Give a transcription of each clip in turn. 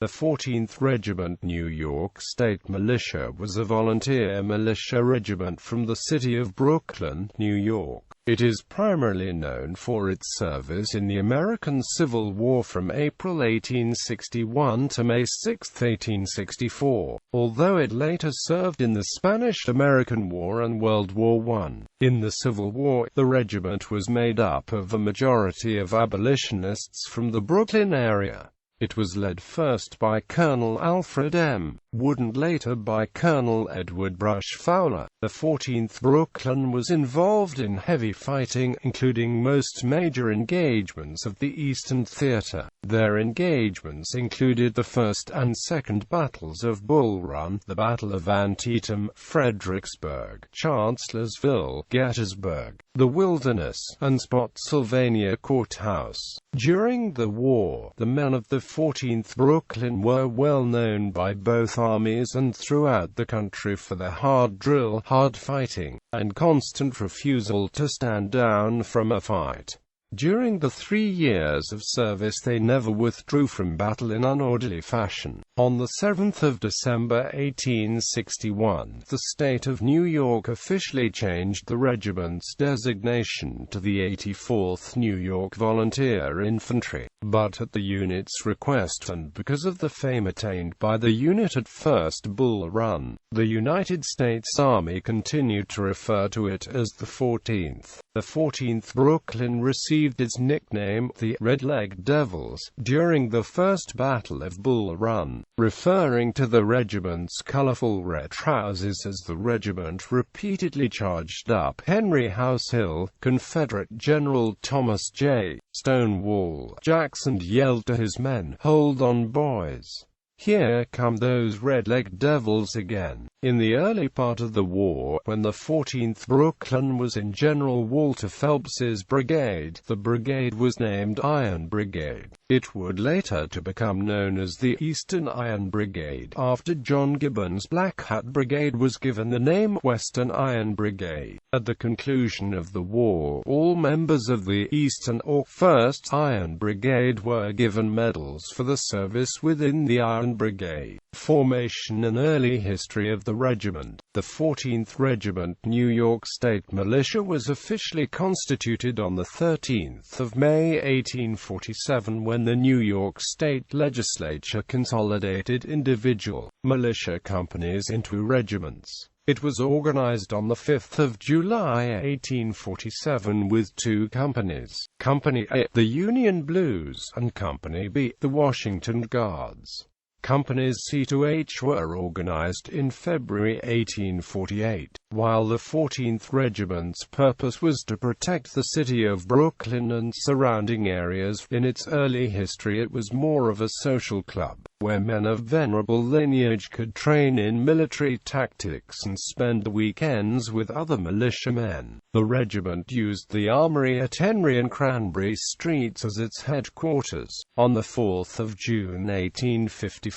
The 14th Regiment New York State Militia was a volunteer militia regiment from the city of Brooklyn, New York. It is primarily known for its service in the American Civil War from April 1861 to May 6, 1864, although it later served in the Spanish-American War and World War I. In the Civil War, the regiment was made up of a majority of abolitionists from the Brooklyn area. It was led first by Colonel Alfred M. Wood and later by Colonel Edward Brush Fowler. The 14th Brooklyn was involved in heavy fighting, including most major engagements of the Eastern Theater. Their engagements included the First and Second Battles of Bull Run, the Battle of Antietam, Fredericksburg, Chancellorsville, Gettysburg, the Wilderness, and Spotsylvania Courthouse. During the war, the men of the 14th Brooklyn were well known by both armies and throughout the country for their hard drill, hard fighting, and constant refusal to stand down from a fight. During the 3 years of service they never withdrew from battle in unorderly fashion. On the 7th of December 1861, the state of New York officially changed the regiment's designation to the 84th New York Volunteer Infantry. But at the unit's request and because of the fame attained by the unit at First Bull Run, the United States Army continued to refer to it as the 14th. The 14th Brooklyn received its nickname, the Red-Legged Devils, during the First Battle of Bull Run, referring to the regiment's colorful red trousers as the regiment repeatedly charged up Henry House Hill. Confederate General Thomas J. Stonewall Jackson yelled to his men, "Hold on, boys. Here come those red-legged devils again." In the early part of the war, when the 14th Brooklyn was in General Walter Phelps's brigade, the brigade was named Iron Brigade. It would later to become known as the Eastern Iron Brigade. After John Gibbon's Black Hat Brigade was given the name Western Iron Brigade. At the conclusion of the war, all members of the Eastern or First Iron Brigade were given medals for the service within the Iron Brigade. Formation and early history of the regiment. The 14th Regiment New York State Militia was officially constituted on the 13th of May 1847 when the New York State Legislature consolidated individual militia companies into regiments. It was organized on the 5th of July 1847 with 2 companies, Company A, the Union Blues, and Company B, the Washington Guards. Companies C to H were organized in February 1848. While the 14th Regiment's purpose was to protect the city of Brooklyn and surrounding areas, in its early history it was more of a social club, where men of venerable lineage could train in military tactics and spend the weekends with other militiamen. The regiment used the armory at Henry and Cranberry Streets as its headquarters. On the 4th of June 1854,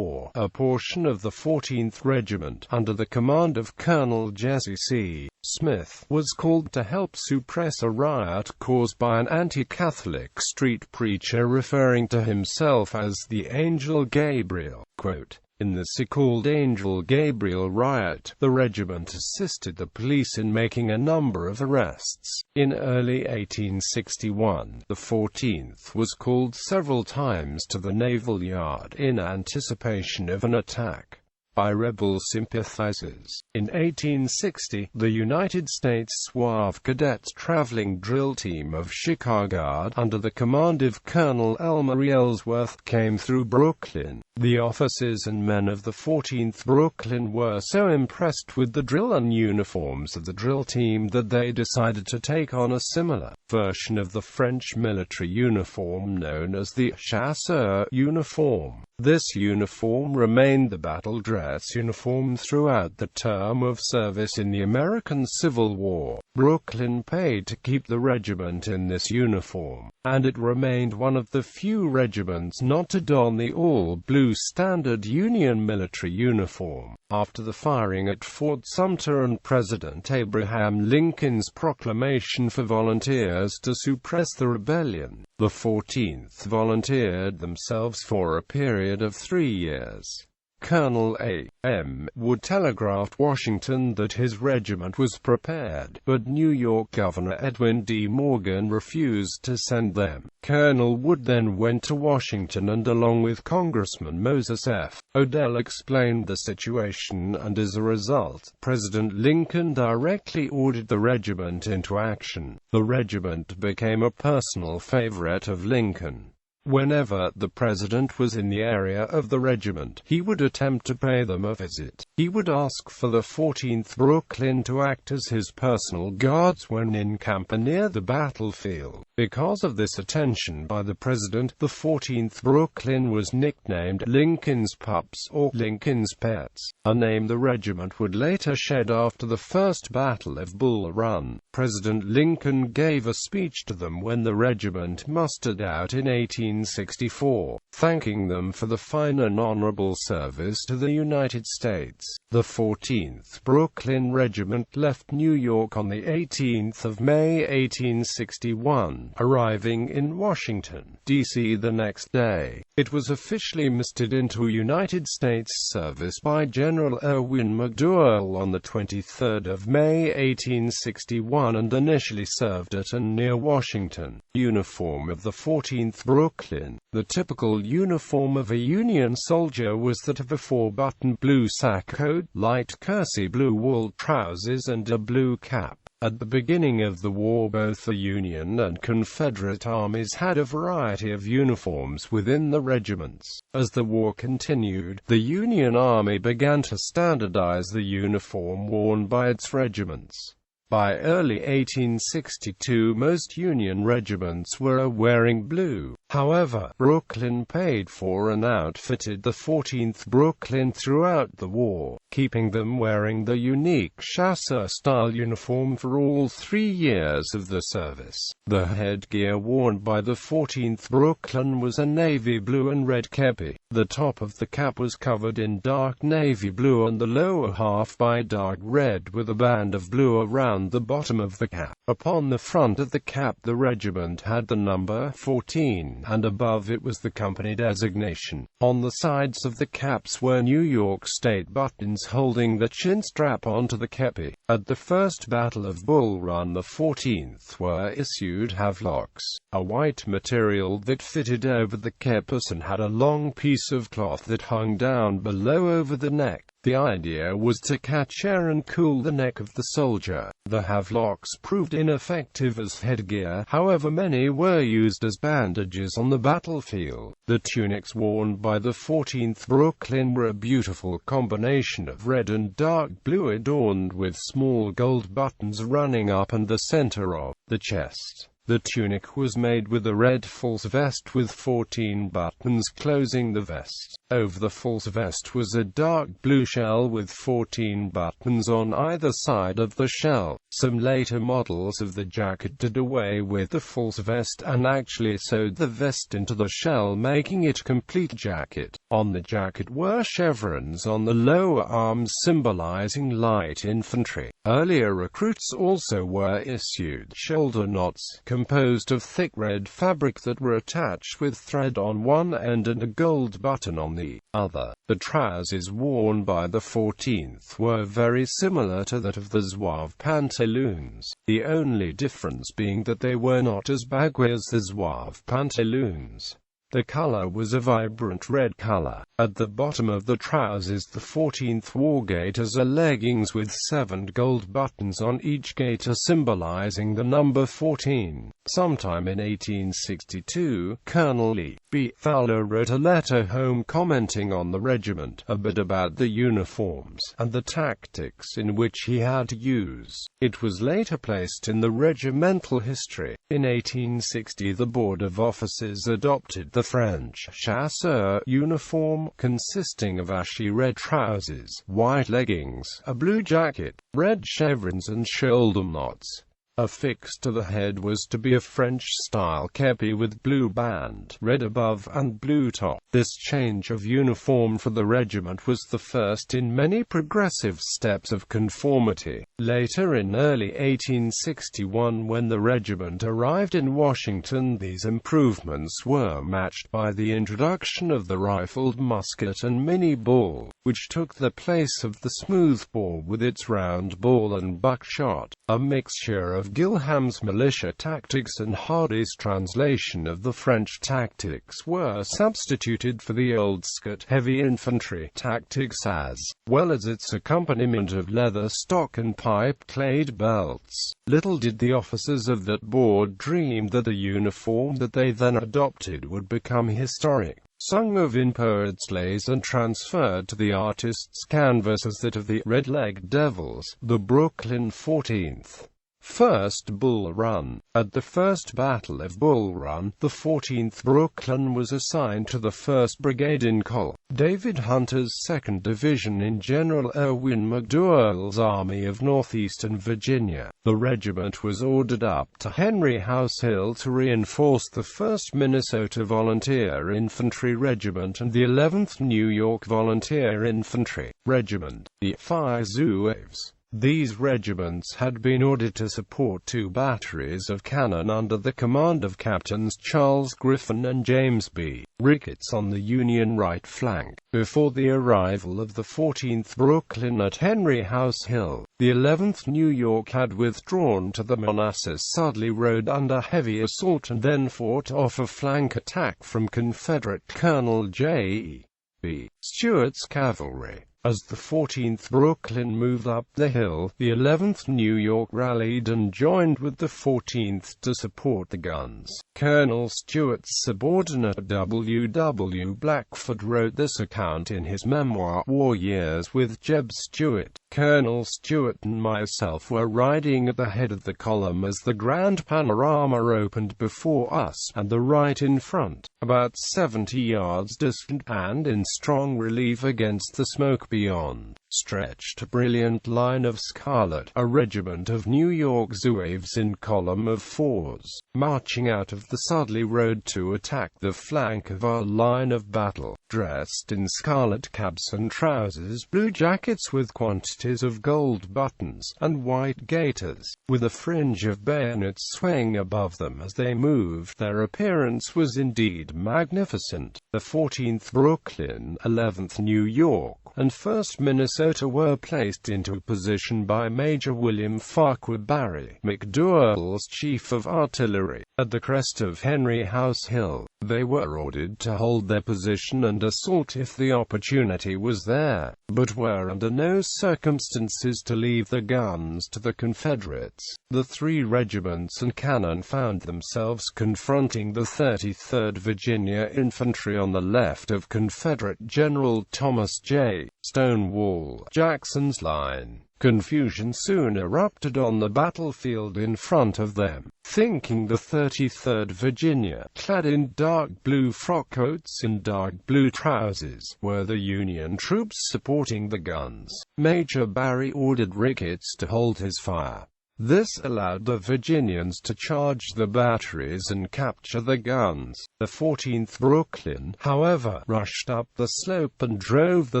a portion of the 14th Regiment, under the command of Colonel Jesse C. Smith, was called to help suppress a riot caused by an anti-Catholic street preacher referring to himself as the Angel Gabriel. Quote, "In the so-called Angel Gabriel riot, the regiment assisted the police in making a number of arrests." In early 1861, the 14th was called several times to the Naval Yard in anticipation of an attack by rebel sympathizers. In 1860, the United States Zouave Cadets Traveling Drill Team of Chicago, under the command of Colonel Elmer Ellsworth, came through Brooklyn. The officers and men of the 14th Brooklyn were so impressed with the drill and uniforms of the drill team that they decided to take on a similar version of the French military uniform known as the chasseur uniform. This uniform remained the battle dress uniform throughout the term of service in the American Civil War. Brooklyn paid to keep the regiment in this uniform, and it remained one of the few regiments not to don the all-blue standard Union military uniform. After the firing at Fort Sumter and President Abraham Lincoln's proclamation for volunteers to suppress the rebellion, the 14th volunteered themselves for a period period of 3 years. Colonel A.M. Wood telegraphed Washington that his regiment was prepared, but New York Governor Edwin D. Morgan refused to send them. Colonel Wood then went to Washington and along with Congressman Moses F. Odell explained the situation, and as a result, President Lincoln directly ordered the regiment into action. The regiment became a personal favorite of Lincoln. Whenever the president was in the area of the regiment, he would attempt to pay them a visit. He would ask for the 14th Brooklyn to act as his personal guards when in camp near the battlefield. Because of this attention by the president, the 14th Brooklyn was nicknamed Lincoln's Pups or Lincoln's Pets, a name the regiment would later shed after the First Battle of Bull Run. President Lincoln gave a speech to them when the regiment mustered out in 1864, thanking them for the fine and honorable service to the United States. The 14th Brooklyn Regiment left New York on the 18th of May 1861, arriving in Washington, D.C. the next day. It was officially mustered into United States service by General Irwin McDowell on the 23rd of May 1861 and initially served at and near Washington. Uniform of the 14th Brooklyn. The typical uniform of a Union soldier was that of a 4-button blue sack coat, light kersey blue wool trousers and a blue cap. At the beginning of the war, both the Union and Confederate armies had a variety of uniforms within the regiments. As the war continued, the Union Army began to standardize the uniform worn by its regiments. By early 1862, most Union regiments were wearing blue. However, Brooklyn paid for and outfitted the 14th Brooklyn throughout the war, keeping them wearing the unique chasseur-style uniform for all 3 years of the service. The headgear worn by the 14th Brooklyn was a navy blue and red kepi. The top of the cap was covered in dark navy blue and the lower half by dark red with a band of blue around the bottom of the cap. Upon the front of the cap the regiment had the number 14, and above it was the company designation. On the sides of the caps were New York State buttons holding the chin strap onto the kepi. At the First Battle of Bull Run, the 14th were issued havelocks, a white material that fitted over the kepis and had a long piece of cloth that hung down below over the neck. The idea was to catch air and cool the neck of the soldier. The havelocks proved ineffective as headgear, however many were used as bandages on the battlefield. The tunics worn by the 14th Brooklyn were a beautiful combination of red and dark blue adorned with small gold buttons running up and the center of the chest. The tunic was made with a red false vest with 14 buttons closing the vest. Over the false vest was a dark blue shell with 14 buttons on either side of the shell. Some later models of the jacket did away with the false vest and actually sewed the vest into the shell, making it a complete jacket. On the jacket were chevrons on the lower arms symbolizing light infantry. Earlier recruits also were issued shoulder knots, composed of thick red fabric that were attached with thread on one end and a gold button on the other. The trousers worn by the 14th were very similar to that of the Zouave pantaloons, the only difference being that they were not as baggy as the Zouave pantaloons. The color was a vibrant red color. At the bottom of the trousers the 14th wore gaiters or leggings with 7 gold buttons on each gaiter symbolizing the number 14. Sometime in 1862, Colonel E. B. Fowler wrote a letter home commenting on the regiment, a bit about the uniforms, and the tactics in which he had to use. It was later placed in the regimental history. In 1860 the Board of Officers adopted the French chasseur uniform, consisting of ashy red trousers, white leggings, a blue jacket, red chevrons and shoulder knots. Affixed to the head was to be a French-style kepi with blue band, red above and blue top. This change of uniform for the regiment was the first in many progressive steps of conformity. Later in early 1861, when the regiment arrived in Washington, these improvements were matched by the introduction of the rifled musket and mini-ball, which took the place of the smoothbore with its round ball and buckshot. A mixture of Gilham's militia tactics and Hardy's translation of the French tactics were substituted for the old Scott heavy infantry tactics, as well as its accompaniment of leather stock and pipe-clayed belts. Little did the officers of that board dream that the uniform that they then adopted would become historic, sung of in poets' lays and transferred to the artist's canvas as that of the Red-Legged Devils, the Brooklyn 14th. First Bull Run. At the First Battle of Bull Run, the 14th Brooklyn was assigned to the 1st Brigade in Col. David Hunter's 2nd Division in General Irwin McDowell's Army of Northeastern Virginia. The regiment was ordered up to Henry House Hill to reinforce the 1st Minnesota Volunteer Infantry Regiment and the 11th New York Volunteer Infantry Regiment, the Fire Zouaves. These regiments had been ordered to support 2 batteries of cannon under the command of Captains Charles Griffin and James B. Ricketts on the Union right flank. Before the arrival of the 14th Brooklyn at Henry House Hill, the 11th New York had withdrawn to the Manassas-Sudley Road under heavy assault and then fought off a flank attack from Confederate Colonel J.E.B. Stewart's cavalry. As the 14th Brooklyn moved up the hill, the 11th New York rallied and joined with the 14th to support the guns. Colonel Stewart's subordinate W. W. Blackford wrote this account in his memoir, War Years with Jeb Stuart. Colonel Stewart and myself were riding at the head of the column as the grand panorama opened before us, and the right in front, about 70 yards distant, and in strong relief against the smoke beyond, stretched a brilliant line of scarlet, a regiment of New York Zouaves in column of 4s, marching out of the Sudley Road to attack the flank of our line of battle, dressed in scarlet caps and trousers, blue jackets with quantities of gold buttons, and white gaiters, with a fringe of bayonets swaying above them as they moved. Their appearance was indeed magnificent. The 14th Brooklyn, 11th New York, and 1st Minnesota were placed into position by Major William Farquhar Barry, McDowell's chief of artillery, at the crest of Henry House Hill. They were ordered to hold their position and assault if the opportunity was there, but were under no circumstances to leave the guns to the Confederates. The 3 regiments and cannon found themselves confronting the 33rd Virginia Infantry on the left of Confederate General Thomas J. Stonewall Jackson's line. Confusion soon erupted on the battlefield in front of them, thinking the 33rd Virginia, clad in dark blue frock coats and dark blue trousers, were the Union troops supporting the guns. Major Barry ordered Ricketts to hold his fire. This allowed the Virginians to charge the batteries and capture the guns. The 14th Brooklyn, however, rushed up the slope and drove the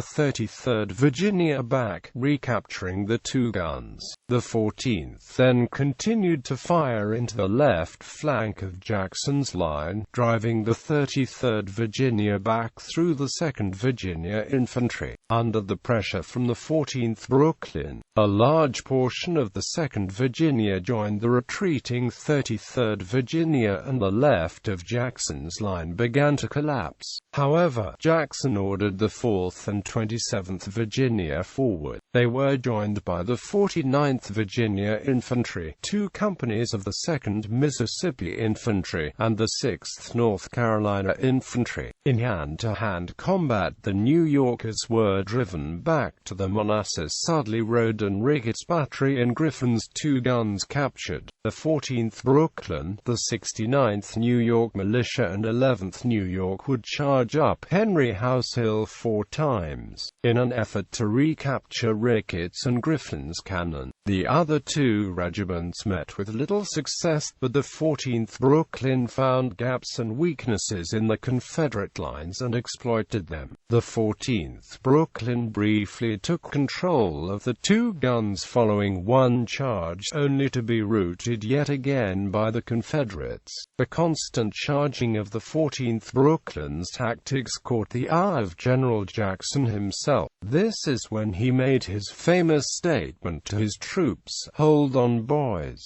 33rd Virginia back, recapturing the 2 guns. The 14th then continued to fire into the left flank of Jackson's line, driving the 33rd Virginia back through the 2nd Virginia Infantry. Under the pressure from the 14th Brooklyn, a large portion of the 2nd Virginia joined the retreating 33rd Virginia, and the left of Jackson's line began to collapse. However, Jackson ordered the 4th and 27th Virginia forward. They were joined by the 49th Virginia Infantry, 2 companies of the 2nd Mississippi Infantry, and the 6th North Carolina Infantry. In hand-to-hand combat, the New Yorkers were driven back to the Manassas-Sudley Road and Ricketts Battery and Griffin's 2 guns captured. The 14th Brooklyn, the 69th New York Militia and 11th New York would charge up Henry House Hill 4 times, in an effort to recapture Ricketts and Griffin's cannon. The other two regiments met with little success, but the 14th Brooklyn found gaps and weaknesses in the Confederate lines and exploited them. The 14th Brooklyn briefly took control of the two guns following one charge, only to be routed yet again by the Confederates. The constant charging of the 14th Brooklyn's tactics caught the eye of General Jackson himself. This is when he made his famous statement to his troops, "Hold on, boys.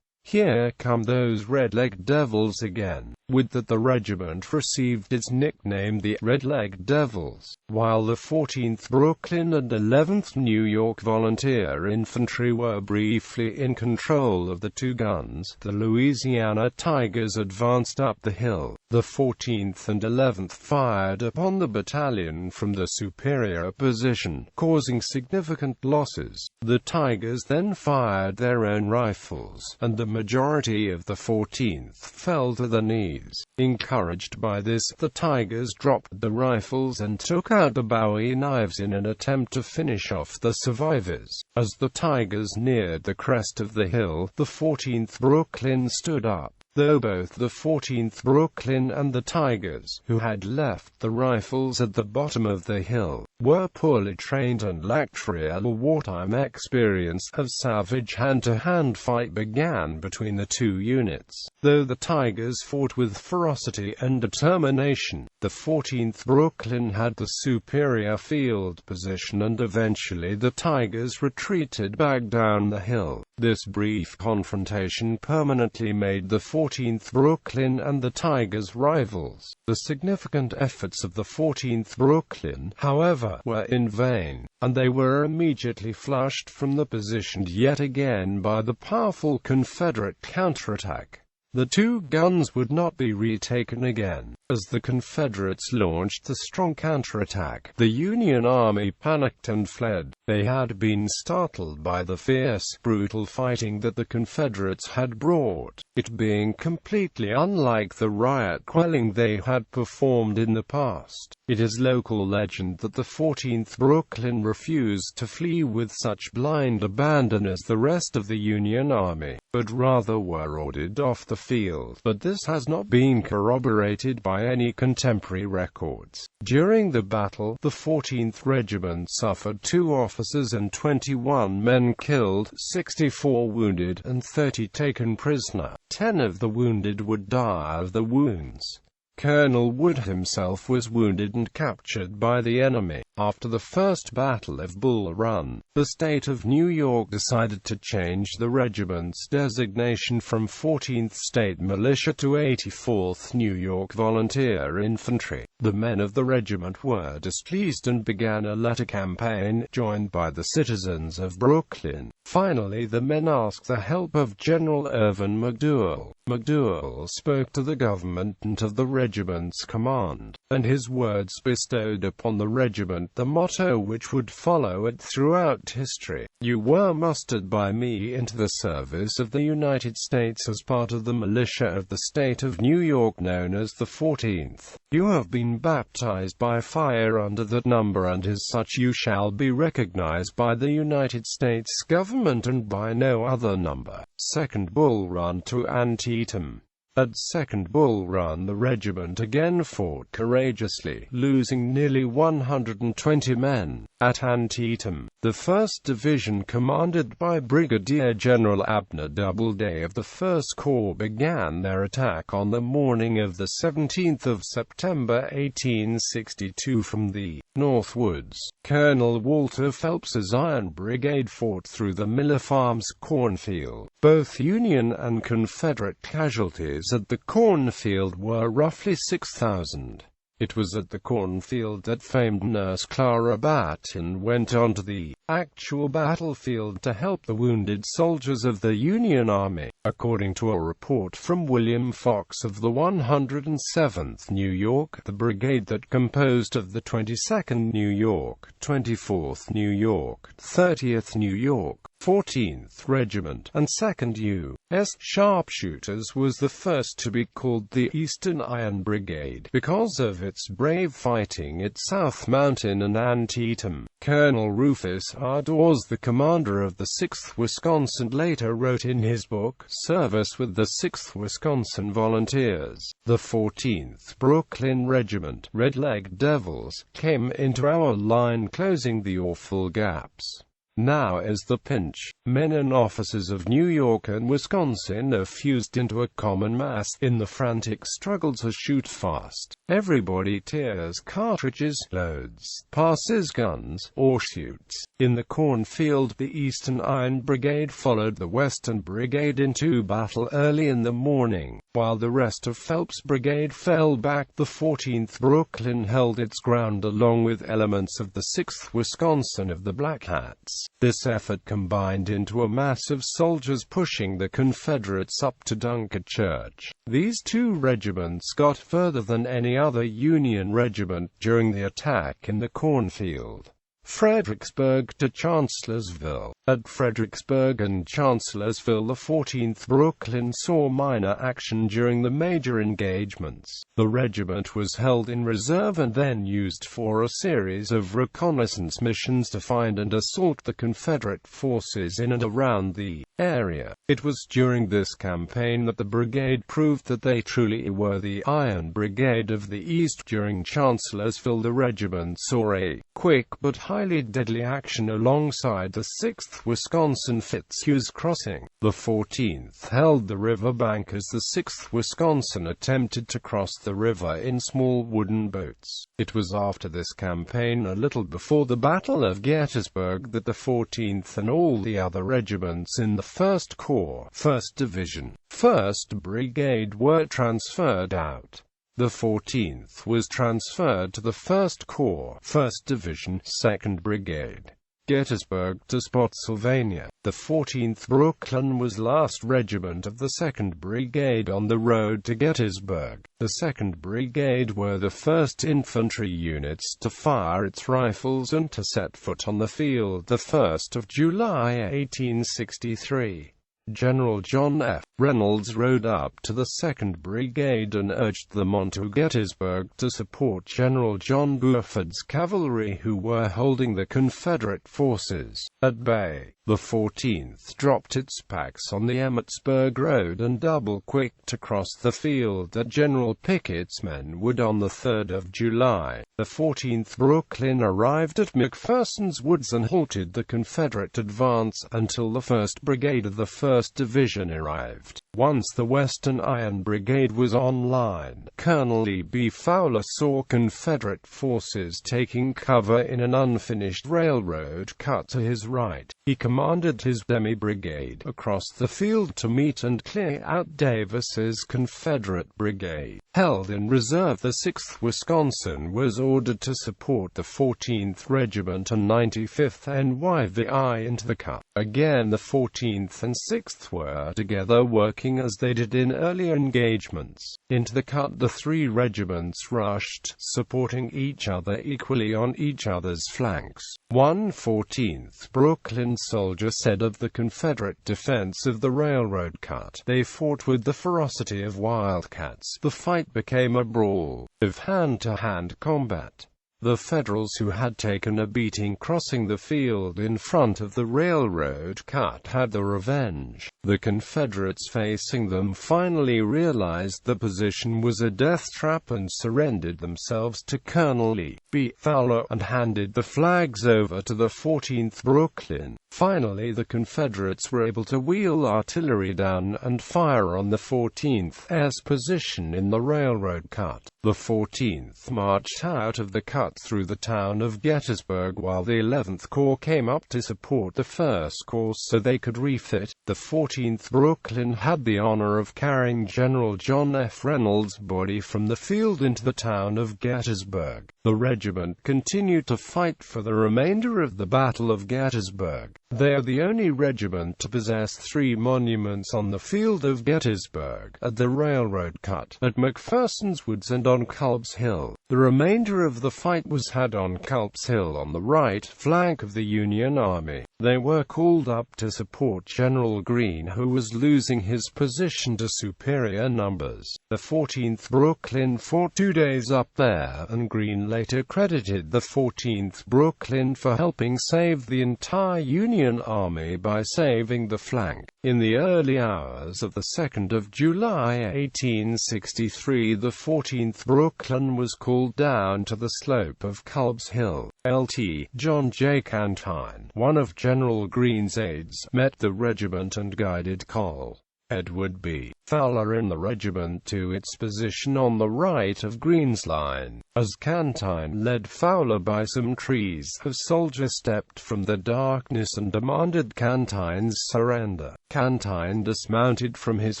Here come those red-legged devils again." With that, the regiment received its nickname the Red-Legged Devils. While the 14th Brooklyn and 11th New York Volunteer Infantry were briefly in control of the two guns, the Louisiana Tigers advanced up the hill. The 14th and 11th fired upon the battalion from the superior position, causing significant losses. The Tigers then fired their own rifles, and the majority of the 14th fell to the knees. Encouraged by this, the Tigers dropped the rifles and took out the Bowie knives in an attempt to finish off the survivors. As the Tigers neared the crest of the hill, the 14th Brooklyn stood up. Though both the 14th Brooklyn and the Tigers, who had left the rifles at the bottom of the hill, were poorly trained and lacked real wartime experience, a savage hand-to-hand fight began between the two units. Though the Tigers fought with ferocity and determination, the 14th Brooklyn had the superior field position, and eventually the Tigers retreated back down the hill. This brief confrontation permanently made the 14th Brooklyn and the Tigers rivals. The significant efforts of the 14th Brooklyn, however, were in vain, and they were immediately flushed from the position yet again by the powerful Confederate counterattack. The two guns would not be retaken again. As the Confederates launched the strong counterattack, the Union Army panicked and fled. They had been startled by the fierce, brutal fighting that the Confederates had brought, it being completely unlike the riot-quelling they had performed in the past. It is local legend that the 14th Brooklyn refused to flee with such blind abandon as the rest of the Union Army, but rather were ordered off the field. But this has not been corroborated by any contemporary records. During the battle, the 14th Regiment suffered 2 officers and 21 men killed, 64 wounded, and 30 taken prisoner. 10 of the wounded would die of the wounds. Colonel Wood himself was wounded and captured by the enemy. After the First Battle of Bull Run, the state of New York decided to change the regiment's designation from 14th State Militia to 84th New York Volunteer Infantry. The men of the regiment were displeased and began a letter campaign, joined by the citizens of Brooklyn. Finally, the men asked the help of General Irvin McDowell. McDowell spoke to the government and to the regiment's command, and his words bestowed upon the regiment the motto which would follow it throughout history. "You were mustered by me into the service of the United States as part of the militia of the state of New York known as the 14th. You have been baptized by fire under that number, and as such you shall be recognized by the United States government and by no other number." Second Bull Run to Antietam. At Second Bull Run, the regiment again fought courageously, losing nearly 120 men. At Antietam, the 1st Division, commanded by Brigadier General Abner Doubleday of the 1st Corps, began their attack on the morning of the 17th of September 1862 from the North Woods. Colonel Walter Phelps's Iron Brigade fought through the Miller Farms cornfield. Both Union and Confederate casualties at the cornfield were roughly 6,000. It was at the cornfield that famed nurse Clara Barton went onto the actual battlefield to help the wounded soldiers of the Union Army. According to a report from William Fox of the 107th New York, the brigade that composed of the 22nd New York, 24th New York, 30th New York, 14th Regiment, and 2nd U.S. Sharpshooters was the first to be called the Eastern Iron Brigade because of its brave fighting at South Mountain and Antietam. Colonel Rufus R. Dawes, the commander of the 6th Wisconsin, later wrote in his book, Service with the 6th Wisconsin Volunteers, "The 14th Brooklyn Regiment, Red-Leg Devils, came into our line closing the awful gaps. Now is the pinch. Men and officers of New York and Wisconsin are fused into a common mass in the frantic struggle to shoot fast. Everybody tears cartridges, loads, passes guns, or shoots. In the cornfield, the Eastern Iron Brigade followed the Western Brigade into battle early in the morning. While the rest of Phelps' brigade fell back, the 14th Brooklyn held its ground along with elements of the 6th Wisconsin of the Black Hats. This effort combined into a mass of soldiers pushing the Confederates up to Dunkerchurch. These two regiments got further than any other Union regiment during the attack in the cornfield. Fredericksburg to Chancellorsville. At Fredericksburg and Chancellorsville, the 14th Brooklyn saw minor action during the major engagements. The regiment was held in reserve and then used for a series of reconnaissance missions to find and assault the Confederate forces in and around the area. It was during this campaign that the brigade proved that they truly were the Iron Brigade of the East. During Chancellorsville, the regiment saw a quick but highly deadly action alongside the 6th Wisconsin Fitzhughes Crossing. The 14th held the riverbank as the 6th Wisconsin attempted to cross the river in small wooden boats. It was after this campaign, a little before the Battle of Gettysburg, that the 14th and all the other regiments in the 1st Corps, 1st Division, 1st Brigade were transferred out. The 14th was transferred to the 1st Corps, 1st Division, 2nd Brigade. Gettysburg to Spotsylvania. The 14th Brooklyn was last regiment of the 2nd Brigade on the road to Gettysburg. The 2nd Brigade were the first infantry units to fire its rifles and to set foot on the field the 1st of July 1863. General John F. Reynolds rode up to the 2nd Brigade and urged them on to Gettysburg to support General John Buford's cavalry, who were holding the Confederate forces at bay. The 14th dropped its packs on the Emmetsburg Road and double-quicked across the field that General Pickett's men would on the 3rd of July. The 14th Brooklyn arrived at McPherson's Woods and halted the Confederate advance until the 1st Brigade of the 1st Division arrived. Once the Western Iron Brigade was online, Colonel E. B. Fowler saw Confederate forces taking cover in an unfinished railroad cut to his right. He commanded his demi-brigade across the field to meet and clear out Davis's Confederate brigade. Held in reserve, the 6th Wisconsin was ordered to support the 14th Regiment and 95th NYVI into the cut. Again, the 14th and 6th were together working as they did in earlier engagements. Into the cut the three regiments rushed, supporting each other equally on each other's flanks. One 14th Brooklyn soldier said of the Confederate defense of the railroad cut, "They fought with the ferocity of wildcats. The fight became a brawl of hand-to-hand combat." The Federals, who had taken a beating crossing the field in front of the railroad cut, had their revenge. The Confederates facing them finally realized the position was a death trap and surrendered themselves to Colonel E. B. Fowler and handed the flags over to the 14th Brooklyn. Finally, the Confederates were able to wheel artillery down and fire on the 14th's position in the railroad cut. The 14th marched out of the cut through the town of Gettysburg while the 11th Corps came up to support the 1st Corps so they could refit. The 14th Brooklyn had the honor of carrying General John F. Reynolds' body from the field into the town of Gettysburg. The regiment continued to fight for the remainder of the Battle of Gettysburg. They are the only regiment to possess 3 monuments on the field of Gettysburg, at the railroad cut, at McPherson's Woods and on Culb's Hill. The remainder of the fight fight was had on Culp's Hill on the right flank of the Union Army. They were called up to support General Greene, who was losing his position to superior numbers. The 14th Brooklyn fought 2 days up there, and Greene later credited the 14th Brooklyn for helping save the entire Union Army by saving the flank. In the early hours of the 2nd of July 1863, the 14th Brooklyn was called down to the slope of Culp's Hill. Lt. John J. Cantine, one of General Greene's aides, met the regiment and guided Colonel Edward B. Fowler in the regiment to its position on the right of Greene's line. As Cantine led Fowler by some trees, a soldier stepped from the darkness and demanded Cantine's surrender. Cantine dismounted from his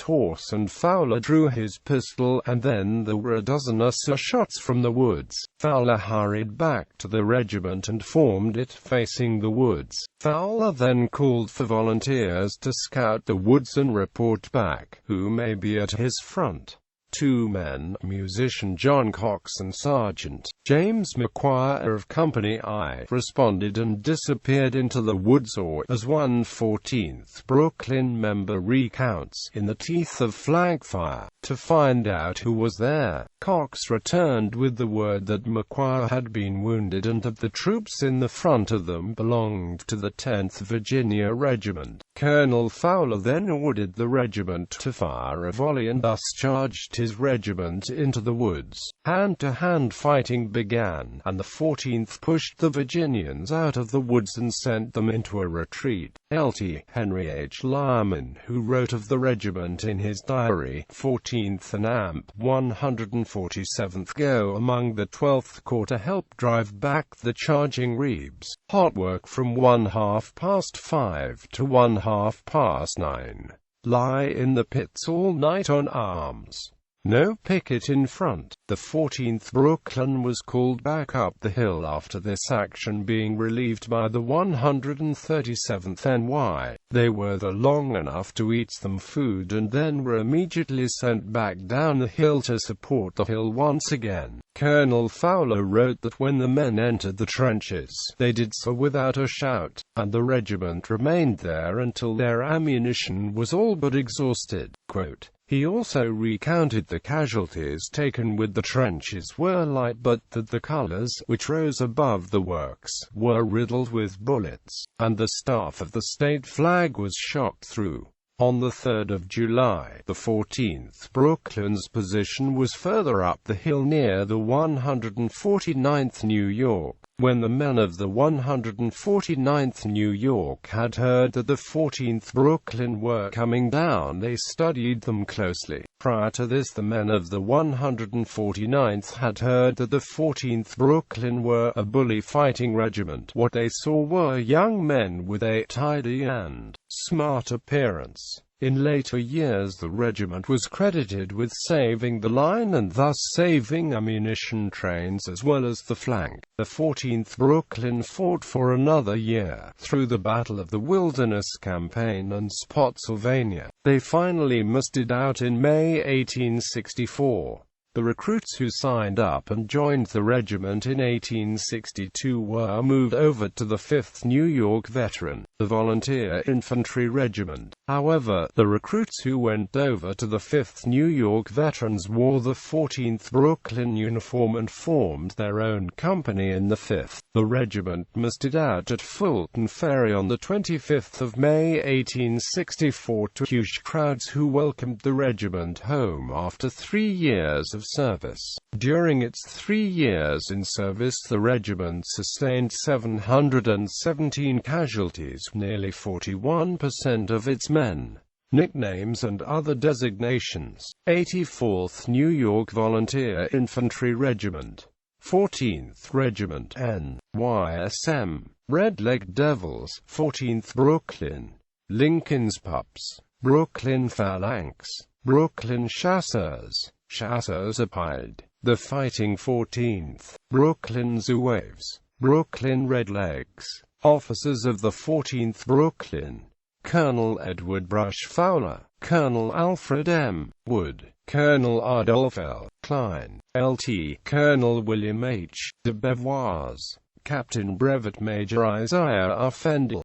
horse and Fowler drew his pistol, and then there were a dozen or so shots from the woods. Fowler hurried back to the regiment and formed it facing the woods. Fowler then called for volunteers to scout the woods and report back, who may be at his front. 2 men, musician John Cox and Sergeant James McQuire of Company I, responded and disappeared into the woods, or, as one 14th Brooklyn member recounts, in the teeth of flank fire, to find out who was there. Cox returned with the word that McQuire had been wounded and that the troops in the front of them belonged to the 10th Virginia Regiment. Colonel Fowler then ordered the regiment to fire a volley and thus charged his regiment into the woods. Hand-to-hand fighting began, and the 14th pushed the Virginians out of the woods and sent them into a retreat. Lt. Henry H. Lyman, who wrote of the regiment in his diary, 14th and Amp. 147th go among the 12th Corps to help drive back the charging Rebs. Hot work from 5:30 to 9:30. Lie in the pits all night on arms. No picket in front. The 14th Brooklyn was called back up the hill after this action, being relieved by the 137th NY. They were there long enough to eat some food and then were immediately sent back down the hill to support the hill once again. Colonel Fowler wrote that when the men entered the trenches, they did so without a shout, and the regiment remained there until their ammunition was all but exhausted. Quote, he also recounted the casualties taken with the trenches were light, but that the colors, which rose above the works, were riddled with bullets, and the staff of the state flag was shot through. On the 3rd of July, the 14th Brooklyn's position was further up the hill near the 149th New York. When the men of the 149th New York had heard that the 14th Brooklyn were coming down, they studied them closely. Prior to this, the men of the 149th had heard that the 14th Brooklyn were a bully fighting regiment. What they saw were young men with a tidy and smart appearance. In later years, the regiment was credited with saving the line and thus saving ammunition trains as well as the flank. The 14th Brooklyn fought for another year, through the Battle of the Wilderness Campaign and Spotsylvania. They finally mustered out in May 1864. The recruits who signed up and joined the regiment in 1862 were moved over to the 5th New York Veteran, the Volunteer Infantry Regiment. However, the recruits who went over to the 5th New York Veterans wore the 14th Brooklyn uniform and formed their own company in the 5th. The regiment mustered out at Fulton Ferry on the 25th of May 1864 to huge crowds who welcomed the regiment home after 3 years of service. During its 3 years in service, the regiment sustained 717 casualties, nearly 41% of its men. Nicknames and other designations: 84th New York Volunteer Infantry Regiment, 14th Regiment NYSM, Red Leg Devils, 14th Brooklyn, Lincoln's Pups, Brooklyn Phalanx, Brooklyn Chasseurs, Chasseurs Applied, the Fighting 14th, Brooklyn Zouaves, Brooklyn Redlegs. Officers of the 14th Brooklyn: Colonel Edward Brush Fowler, Colonel Alfred M. Wood, Colonel Adolph L. Klein, Lt. Colonel William H. de Beauvois, Captain Brevet Major Isaiah R. Fendel.